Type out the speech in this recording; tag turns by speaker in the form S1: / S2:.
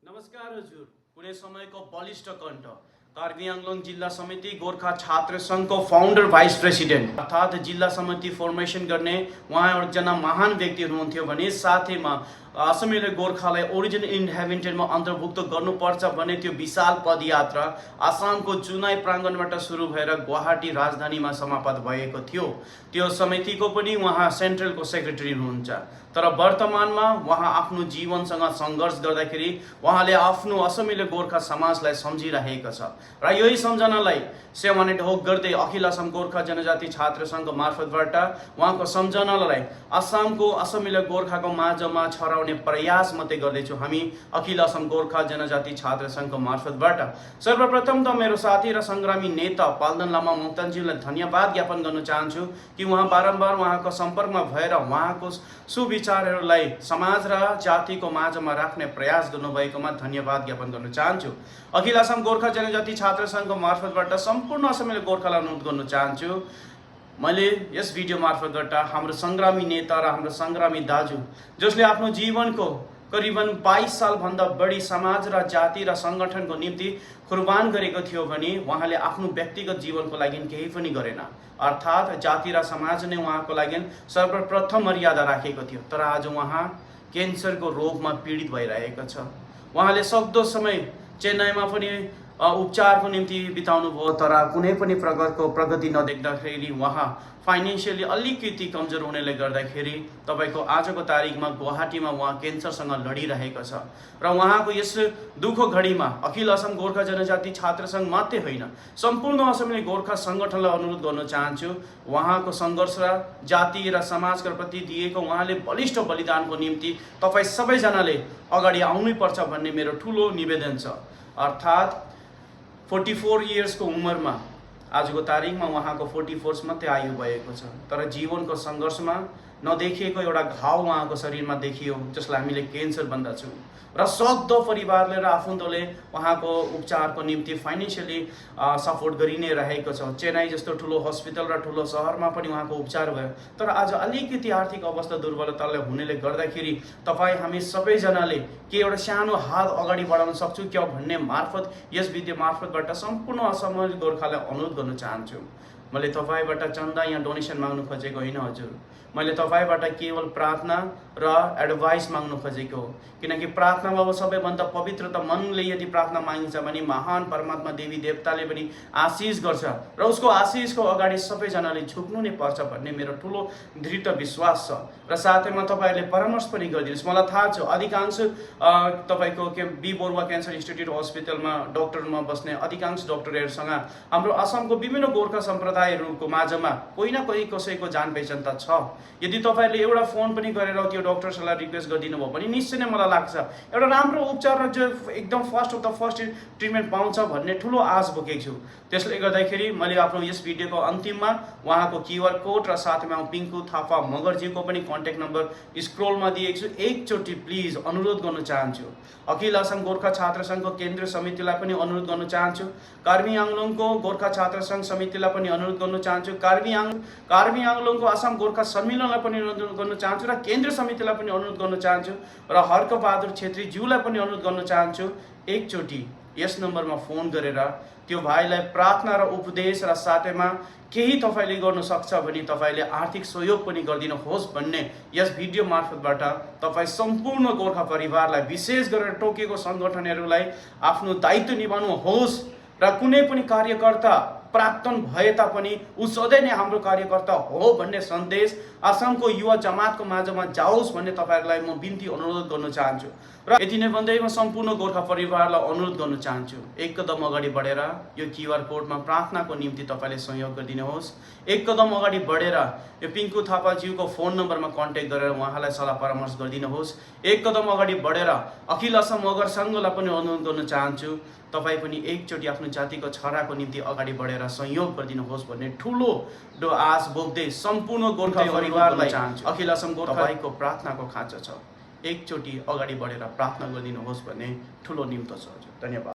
S1: नमस्कार हजुर। कुनै समयको बलिष्ठ कण्ठ कार्बी आङ्लोङ जिल्ला समिति गोर्खा छात्र सङ्घको फाउन्डर भाइस प्रेसिडेन्ट अर्थात् जिल्ला समिति फर्मेसन गर्ने उहाँ एकजना महान व्यक्ति हुनुहुन्थ्यो भने साथैमा असमिया गोर्खालाई ओरिजिन इन्हेबिटेन्टमा अन्तर्भुक्त गर्नुपर्छ भन्ने त्यो विशाल पदयात्रा आसामको जुनाई प्राङ्गणबाट सुरु भएर गुवाहाटी राजधानीमा समाप्त भएको थियो। त्यो समितिको पनि उहाँ सेन्ट्रलको सेक्रेटरी हुनुहुन्छ। तर वर्तमानमा उहाँ आफ्नो जीवनसँग सङ्घर्ष गर्दाखेरि उहाँले आफ्नो असमिया गोर्खा समाजलाई सम्झिरहेको छ र यही सम्झनालाई सेवाने ढोक गर्दै अखिल असम गोर्खा जनजाति छात्र सङ्घ मार्फतबाट उहाँको सम्झनालाई आसामको असमिया गोर्खाको माझमा छराउने प्रयास मात्रै गर्दैछु हामी अखिल असम गोर्खा जनजाति छात्र सङ्घको मार्फतबाट। सर्वप्रथम त मेरो साथी र सङ्ग्रामी नेता पाल्दन लामा मोक्तानज्यूलाई धन्यवाद ज्ञापन गर्न चाहन्छु कि उहाँ बारम्बार उहाँको सम्पर्कमा भएर उहाँको सुविचारहरूलाई समाज र जातिको माझमा राख्ने प्रयास गर्नुभएकोमा धन्यवाद ज्ञापन गर्न चाहन्छु। अखिल असम गोर्खा जनजाति छात्र सङ्घको मार्फतबाट सम्पूर्ण असमिया गोर्खालाई अनुरोध गर्न चाहन्छु। मैले यस भिडियो मार्फतबाट हाम्रो सङ्ग्रामी नेता र हाम्रो सङ्ग्रामी दाजु जसले आफ्नो जीवनको करिबन 22 सालभन्दा बढी समाज र जाति र सङ्गठनको निम्ति कुर्बान गरेको थियो भने उहाँले आफ्नो व्यक्तिगत जीवनको लागि केही पनि गरेन, अर्थात् जाति र समाज नै उहाँको लागि सर्वप्रथम मर्यादा राखेको थियो। तर आज उहाँ क्यान्सरको रोगमा पीडित भइरहेको छ। उहाँले सक्दो समय चेन्नईमा पनि उपचारको निम्ति बिताउनु भयो, तर कुनै पनि प्रकारको प्रगति नदेख्दाखेरि उहाँ फाइनेन्सियली अलिकति कमजोर हुनेले गर्दाखेरि तपाईँको आजको तारिकमा गुवाहाटीमा उहाँ क्यान्सरसँग लडिरहेको छ। र उहाँको यस दुःखो घडीमा अखिल असम गोर्खा जनजाति छात्र सङ्घ मात्रै होइन सम्पूर्ण असमिया गोर्खा सङ्गठनलाई अनुरोध गर्न चाहन्छु उहाँको सङ्घर्ष र जाति र समाजका प्रति दिएको उहाँले बलिष्ठ बलिदानको निम्ति तपाईँ सबैजनाले अगाडि आउनैपर्छ भन्ने मेरो ठुलो निवेदन छ। अर्थात् 44 इयर्सको उमेरमा आजको तारिकमा उहाँको 44 मात्रै आयु भएको छ, तर जीवनको सङ्घर्षमा नदेखिएको एउटा घाउ उहाँको शरीरमा देखियो जसलाई हामीले क्यान्सर भन्दछौँ। र सक्दो परिवारले र आफन्तले उहाँको उपचारको निम्ति फाइनेन्सियली सपोर्ट गरि नै रहेको छ। चेन्नई जस्तो ठुलो हस्पिटल र ठुलो सहरमा पनि उहाँको उपचार भयो, तर आज अलिकति आर्थिक अवस्था दुर्बलताले हुनेले गर्दाखेरि तपाईँ हामी सबैजनाले के एउटा सानो हात अगाडि बढाउन सक्छु क्या भन्ने मार्फत यस भिडियो मार्फतबाट सम्पूर्ण असमिया गोर्खालाई अनुरोध गर्न चाहन्छु। मैले तपाईँबाट चन्दा या डोनेसन माग्नु खोजेको होइन हजुर, मैले तपाईँबाट केवल प्रार्थना र एडभाइस माग्नु खोजेको हो। किनकि प्रार्थनामा अब सबैभन्दा पवित्र त मनले यदि प्रार्थना मागिन्छ भने महान परमात्मा देवी देवताले पनि आशिष गर्छ र उसको आशिषको अगाडि सबैजनाले झुक्नु नै पर्छ भन्ने मेरो ठुलो दृढ विश्वास छ। र साथैमा तपाईँहरूले परामर्श पनि गरिदिनुहोस्। मलाई थाहा छ अधिकांश तपाईँको बी बरुवा क्यान्सर इन्स्टिट्युट हस्पिटलमा डक्टरमा बस्ने अधिकांश डक्टरहरूसँग हाम्रो असमको विभिन्न गोर्खा सम्प्रदायहरूको माझमा कोही न कोही कसैको जान पहिचान त छ। यदि तपाईँहरूले एउटा फोन पनि गरेर त्यो डक्टर्सलाई रिक्वेस्ट गरिदिनु भयो भने निश्चय नै मलाई लाग्छ एउटा राम्रो उपचार र जो एकदम first of the first treatment पाउँछ भन्ने ठुलो आश बोकेको छु। त्यसले गर्दाखेरि मैले आफ्नो यस भिडियोको अन्तिममा उहाँको क्युआर कोड र साथमा पिङ्कु थापा मगरजीको पनि कन्ट्याक्ट नम्बर स्क्रोलमा दिएको छु। एकचोटि प्लिज अनुरोध गर्न चाहन्छु अखिल असम गोर्खा छात्र सङ्घको केन्द्रीय समितिलाई पनि अनुरोध गर्न चाहन्छु, कार्बी आङ्लोङको गोर्खा छात्र सङ्घ समितिलाई पनि अनुरोध गर्न चाहन्छु, कार्बी आङ्लोङको असम गोर्खा सम्मेलनलाई पनि अनुरोध गर्न चाहन्छु र केन्द्रीय समितिलाई पनि अनुरोध गर्न चाहन्छु र हर्क बहादुर छेत्री ज्यूलाई पनि अनुरोध गर्न चाहन्छु एकचोटि यस नम्बरमा फोन गरेर त्यो भाइलाई प्रार्थना र उपदेश र साथैमा केही तपाईँले गर्नु सक्छ भने तपाईँले आर्थिक सहयोग पनि गरिदिनुहोस् भन्ने यस भिडियो मार्फतबाट तपाईँ सम्पूर्ण गोर्खा परिवारलाई विशेष गरेर टोकेको सङ्गठनहरूलाई आफ्नो दायित्व निभाउनुहोस् र कुनै पनि कार्यकर्ता प्राक्तन भए तापनि ऊ सधैँ नै हाम्रो कार्यकर्ता हो भन्ने सन्देश असमको युवा जमातको माझमा जाओस् भन्ने तपाईँहरूलाई म बिन्ती अनुरोध गर्न चाहन्छु। र यति नै भन्दै म सम्पूर्ण गोर्खा परिवारलाई अनुरोध गर्न चाहन्छु एक कदम अगाडि बढेर यो क्युआर कोडमा प्रार्थनाको निम्ति तपाईँले सहयोग गरिदिनुहोस्। एक कदम अगाडि बढेर यो पिङ्कु थापाज्यूको फोन नम्बरमा कन्ट्याक्ट गरेर उहाँलाई सल्लाह परामर्श गरिदिनुहोस्। एक कदम अगाडि बढेर अखिल असम मगर सङ्घलाई पनि अनुरोध गर्न चाहन्छु तपाईँ पनि एकचोटि आफ्नो जातिको छराको निम्ति अगाडि बढेर सहयोग गरिदिनुहोस् भन्ने ठुलो आश बोक्दै सम्पूर्ण गोर्खा परिवारलाई चाहन्छु अखिल असम गोर्खाको प्रार्थनाको खाँचो छ, एकचोटि अगाडि बढेर प्रार्थना गरिदिनुहोस् भन्ने ठुलो निम्तो छ। धन्यवाद।